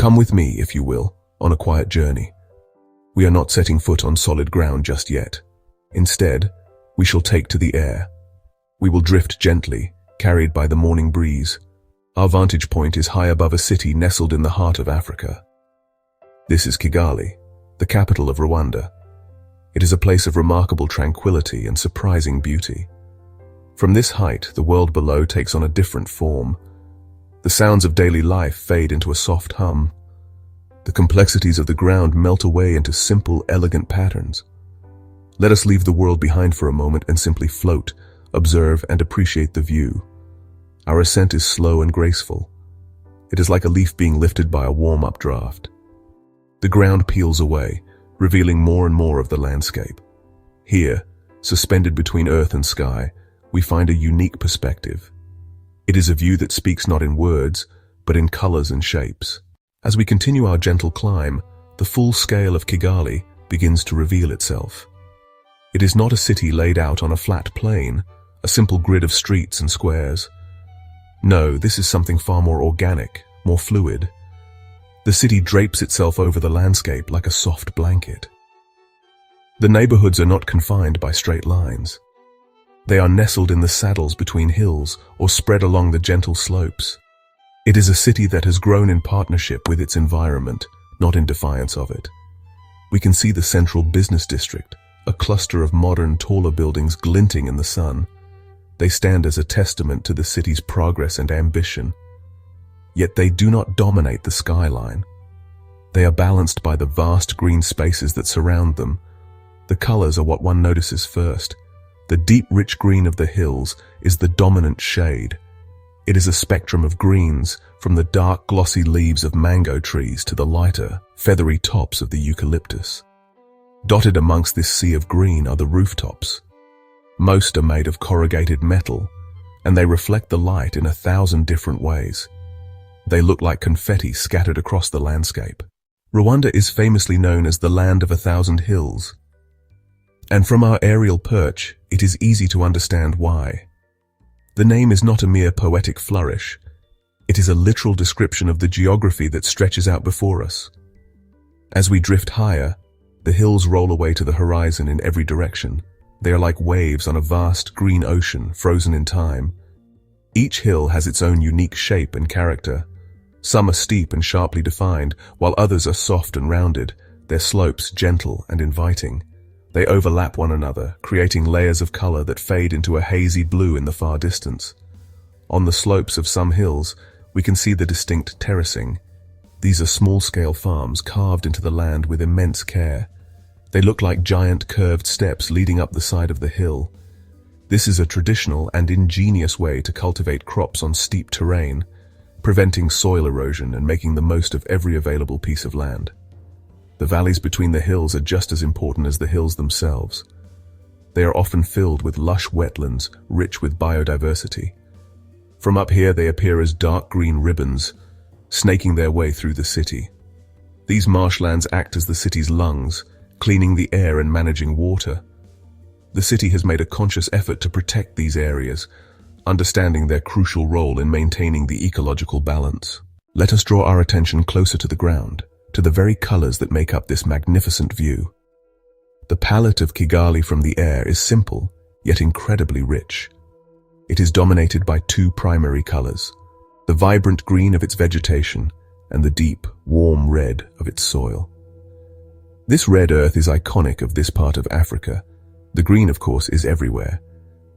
Come with me, if you will, on a quiet journey. We are not setting foot on solid ground just yet. Instead, we shall take to the air. We will drift gently, carried by the morning breeze. Our vantage point is high above a city nestled in the heart of Africa. This is Kigali, the capital of Rwanda. It is a place of remarkable tranquility and surprising beauty. From this height, the world below takes on a different form. The sounds of daily life fade into a soft hum. The complexities of the ground melt away into simple, elegant patterns. Let us leave the world behind for a moment and simply float, observe, and appreciate the view. Our ascent is slow and graceful. It is like a leaf being lifted by a warm-up draft. The ground peels away, revealing more and more of the landscape. Here, suspended between earth and sky, we find a unique perspective. It is a view that speaks not in words, but in colors and shapes. As we continue our gentle climb, the full scale of Kigali begins to reveal itself. It is not a city laid out on a flat plain, a simple grid of streets and squares. No, this is something far more organic, more fluid. The city drapes itself over the landscape like a soft blanket. The neighborhoods are not confined by straight lines. They are nestled in the saddles between hills or spread along the gentle slopes. It is a city that has grown in partnership with its environment, not in defiance of it. We can see the central business district, a cluster of modern, taller buildings glinting in the sun. They stand as a testament to the city's progress and ambition. Yet they do not dominate the skyline. They are balanced by the vast green spaces that surround them. The colors are what one notices first. The deep, rich green of the hills is the dominant shade. It is a spectrum of greens, from the dark, glossy leaves of mango trees to the lighter, feathery tops of the eucalyptus. Dotted amongst this sea of green are the rooftops. Most are made of corrugated metal, and they reflect the light in 1,000 different ways. They look like confetti scattered across the landscape. Rwanda is famously known as the land of 1,000 hills. And from our aerial perch, it is easy to understand why. The name is not a mere poetic flourish. It is a literal description of the geography that stretches out before us. As we drift higher, the hills roll away to the horizon in every direction. They are like waves on a vast green ocean, frozen in time. Each hill has its own unique shape and character. Some are steep and sharply defined, while others are soft and rounded, their slopes gentle and inviting. They overlap one another, creating layers of color that fade into a hazy blue in the far distance. On the slopes of some hills, we can see the distinct terracing. These are small-scale farms carved into the land with immense care. They look like giant curved steps leading up the side of the hill. This is a traditional and ingenious way to cultivate crops on steep terrain, preventing soil erosion and making the most of every available piece of land. The valleys between the hills are just as important as the hills themselves. They are often filled with lush wetlands, rich with biodiversity. From up here they appear as dark green ribbons, snaking their way through the city. These marshlands act as the city's lungs, cleaning the air and managing water. The city has made a conscious effort to protect these areas, understanding their crucial role in maintaining the ecological balance. Let us draw our attention closer to the ground, to the very colors that make up this magnificent view. The palette of Kigali from the air is simple, yet incredibly rich. It is dominated by two primary colors, the vibrant green of its vegetation and the deep, warm red of its soil. This red earth is iconic of this part of Africa. The green, of course, is everywhere.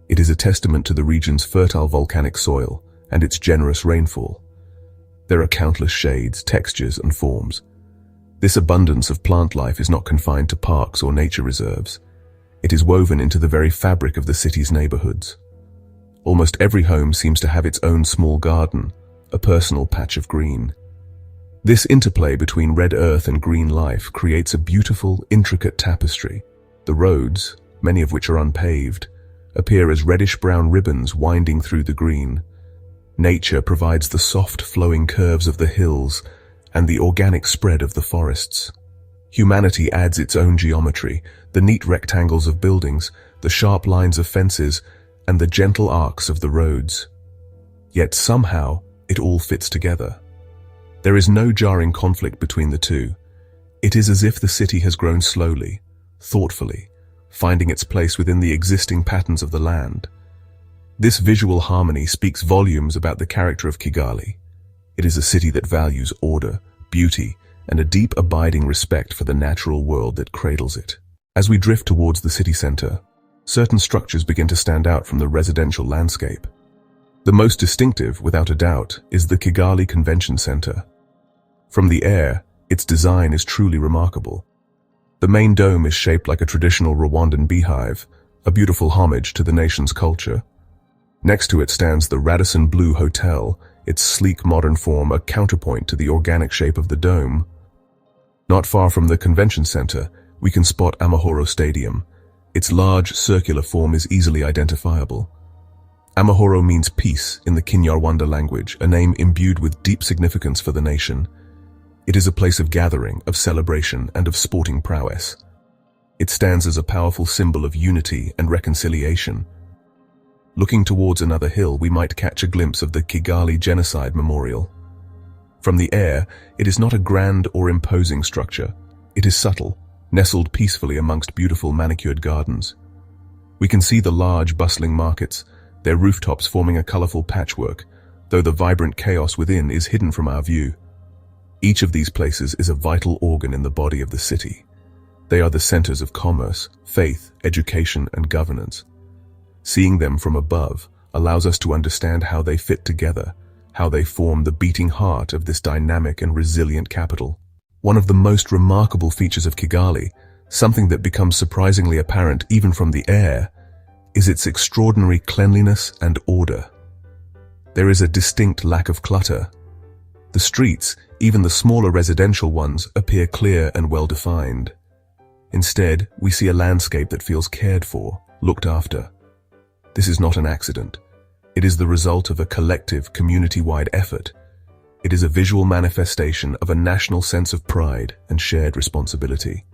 It is a testament to the region's fertile volcanic soil and its generous rainfall. There are countless shades, textures, and forms. This abundance of plant life is not confined to parks or nature reserves. It is woven into the very fabric of the city's neighborhoods. Almost every home seems to have its own small garden, a personal patch of green. This interplay between red earth and green life creates a beautiful, intricate tapestry. The roads, many of which are unpaved, appear as reddish-brown ribbons winding through the green. Nature provides the soft, flowing curves of the hills and the organic spread of the forests. Humanity adds its own geometry, the neat rectangles of buildings, the sharp lines of fences, and the gentle arcs of the roads. Yet somehow, it all fits together. There is no jarring conflict between the two. It is as if the city has grown slowly, thoughtfully, finding its place within the existing patterns of the land. This visual harmony speaks volumes about the character of Kigali. It is a city that values order, beauty, and a deep abiding respect for the natural world that cradles it. As we drift towards the city center, certain structures begin to stand out from the residential landscape. The most distinctive, without a doubt, is the Kigali Convention Center. From the air, its design is truly remarkable. The main dome is shaped like a traditional Rwandan beehive, a beautiful homage to the nation's culture. Next to it stands the Radisson Blu Hotel, its sleek modern form a counterpoint to the organic shape of the dome. Not far from the convention center, we can spot Amahoro Stadium. Its large, circular form is easily identifiable. Amahoro means peace in the Kinyarwanda language, a name imbued with deep significance for the nation. It is a place of gathering, of celebration, and of sporting prowess. It stands as a powerful symbol of unity and reconciliation. Looking towards another hill, we might catch a glimpse of the Kigali Genocide Memorial. From the air, it is not a grand or imposing structure. It is subtle, nestled peacefully amongst beautiful manicured gardens. We can see the large, bustling markets, their rooftops forming a colorful patchwork, though the vibrant chaos within is hidden from our view. Each of these places is a vital organ in the body of the city. They are the centers of commerce, faith, education, and governance. Seeing them from above allows us to understand how they fit together, how they form the beating heart of this dynamic and resilient capital. One of the most remarkable features of Kigali, something that becomes surprisingly apparent even from the air, is its extraordinary cleanliness and order. There is a distinct lack of clutter. The streets, even the smaller residential ones, appear clear and well-defined. Instead, we see a landscape that feels cared for, looked after. This is not an accident. It is the result of a collective, community-wide effort. It is a visual manifestation of a national sense of pride and shared responsibility.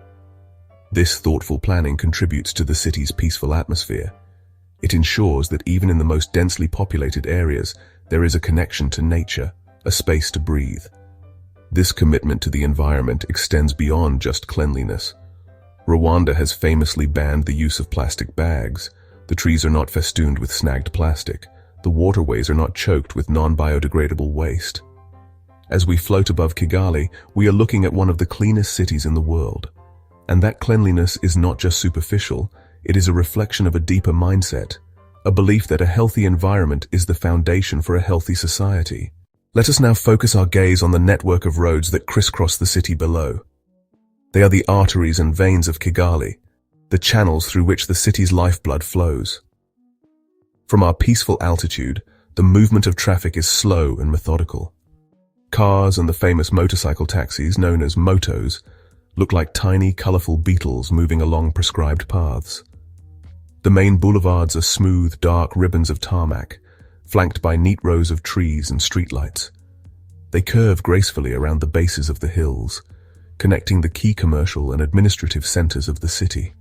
This thoughtful planning contributes to the city's peaceful atmosphere. It ensures that even in the most densely populated areas, there is a connection to nature, a space to breathe. This commitment to the environment extends beyond just cleanliness. Rwanda has famously banned the use of plastic bags. The trees are not festooned with snagged plastic. The waterways are not choked with non-biodegradable waste. As we float above Kigali, we are looking at one of the cleanest cities in the world. And that cleanliness is not just superficial, it is a reflection of a deeper mindset, a belief that a healthy environment is the foundation for a healthy society. Let us now focus our gaze on the network of roads that crisscross the city below. They are the arteries and veins of Kigali, the channels through which the city's lifeblood flows. From our peaceful altitude, the movement of traffic is slow and methodical. Cars and the famous motorcycle taxis, known as motos, look like tiny, colorful beetles moving along prescribed paths. The main boulevards are smooth, dark ribbons of tarmac, flanked by neat rows of trees and streetlights. They curve gracefully around the bases of the hills, connecting the key commercial and administrative centers of the city.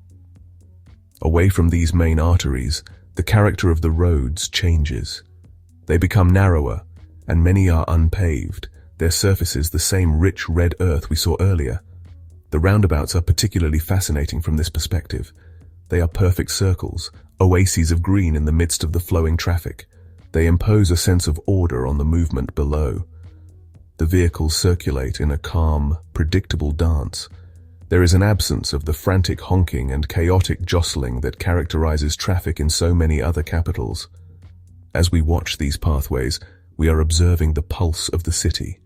Away from these main arteries, the character of the roads changes. They become narrower, and many are unpaved, their surfaces the same rich red earth we saw earlier. The roundabouts are particularly fascinating from this perspective. They are perfect circles, oases of green in the midst of the flowing traffic. They impose a sense of order on the movement below. The vehicles circulate in a calm, predictable dance. There is an absence of the frantic honking and chaotic jostling that characterizes traffic in so many other capitals. As we watch these pathways, we are observing the pulse of the city.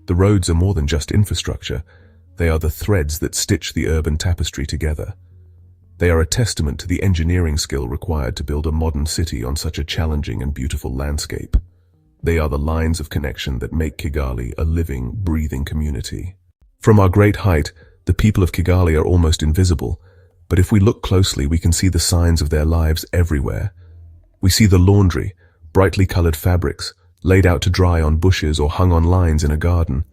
The roads are more than just infrastructure. They are the threads that stitch the urban tapestry together. They are a testament to the engineering skill required to build a modern city on such a challenging and beautiful landscape. They are the lines of connection that make Kigali a living, breathing community. From our great height, the people of Kigali are almost invisible, but if we look closely, we can see the signs of their lives everywhere. We see the laundry, brightly colored fabrics, laid out to dry on bushes or hung on lines in a garden.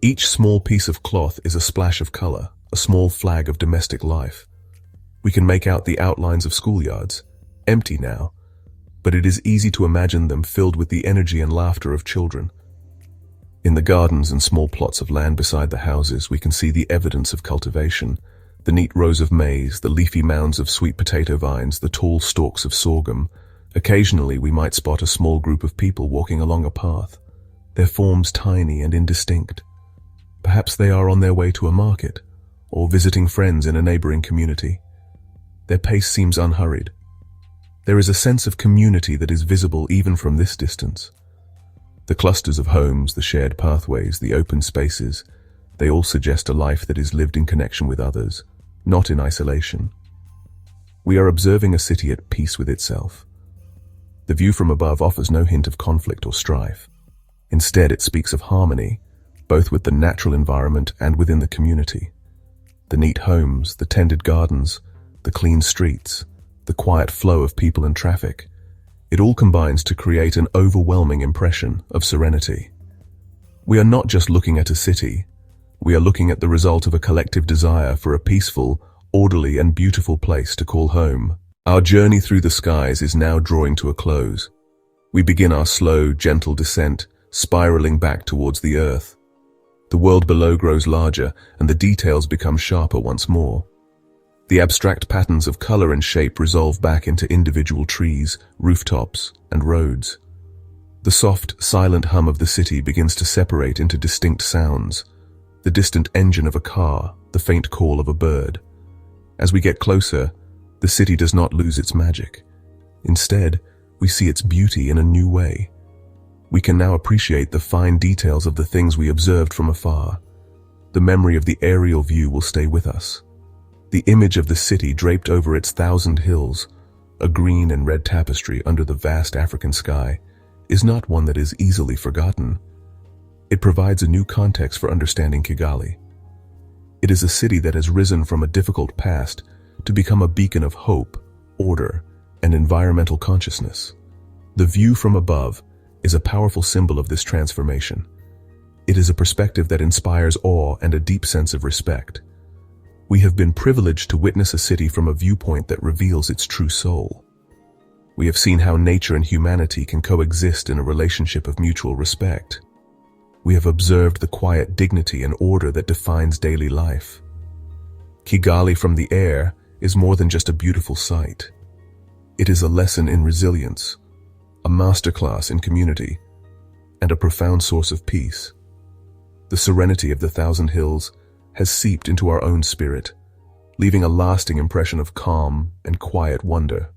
Each small piece of cloth is a splash of color, a small flag of domestic life. We can make out the outlines of schoolyards, empty now, but it is easy to imagine them filled with the energy and laughter of children. In the gardens and small plots of land beside the houses, we can see the evidence of cultivation. The neat rows of maize, the leafy mounds of sweet potato vines, the tall stalks of sorghum. Occasionally, we might spot a small group of people walking along a path, their forms tiny and indistinct. Perhaps they are on their way to a market, or visiting friends in a neighboring community. Their pace seems unhurried. There is a sense of community that is visible even from this distance. The clusters of homes, the shared pathways, the open spaces, they all suggest a life that is lived in connection with others, not in isolation. We are observing a city at peace with itself. The view from above offers no hint of conflict or strife. Instead, it speaks of harmony, both with the natural environment and within the community. The neat homes, the tended gardens, the clean streets, the quiet flow of people and traffic, it all combines to create an overwhelming impression of serenity. We are not just looking at a city, we are looking at the result of a collective desire for a peaceful, orderly and beautiful place to call home. Our journey through the skies is now drawing to a close. We begin our slow, gentle descent, spiraling back towards the earth. The world below grows larger, and the details become sharper once more. The abstract patterns of color and shape resolve back into individual trees, rooftops, and roads. The soft, silent hum of the city begins to separate into distinct sounds, the distant engine of a car, the faint call of a bird. As we get closer, the city does not lose its magic. Instead, we see its beauty in a new way. We can now appreciate the fine details of the things we observed from afar. The memory of the aerial view will stay with us. The image of the city draped over its 1,000 hills, a green and red tapestry under the vast African sky, is not one that is easily forgotten. It provides a new context for understanding Kigali. It is a city that has risen from a difficult past to become a beacon of hope, order, and environmental consciousness. The view from above is a powerful symbol of this transformation. It is a perspective that inspires awe and a deep sense of respect. We have been privileged to witness a city from a viewpoint that reveals its true soul. We have seen how nature and humanity can coexist in a relationship of mutual respect. We have observed the quiet dignity and order that defines daily life. Kigali from the air is more than just a beautiful sight. It is a lesson in resilience, a masterclass in community, and a profound source of peace. The serenity of the 1,000 hills has seeped into our own spirit, leaving a lasting impression of calm and quiet wonder.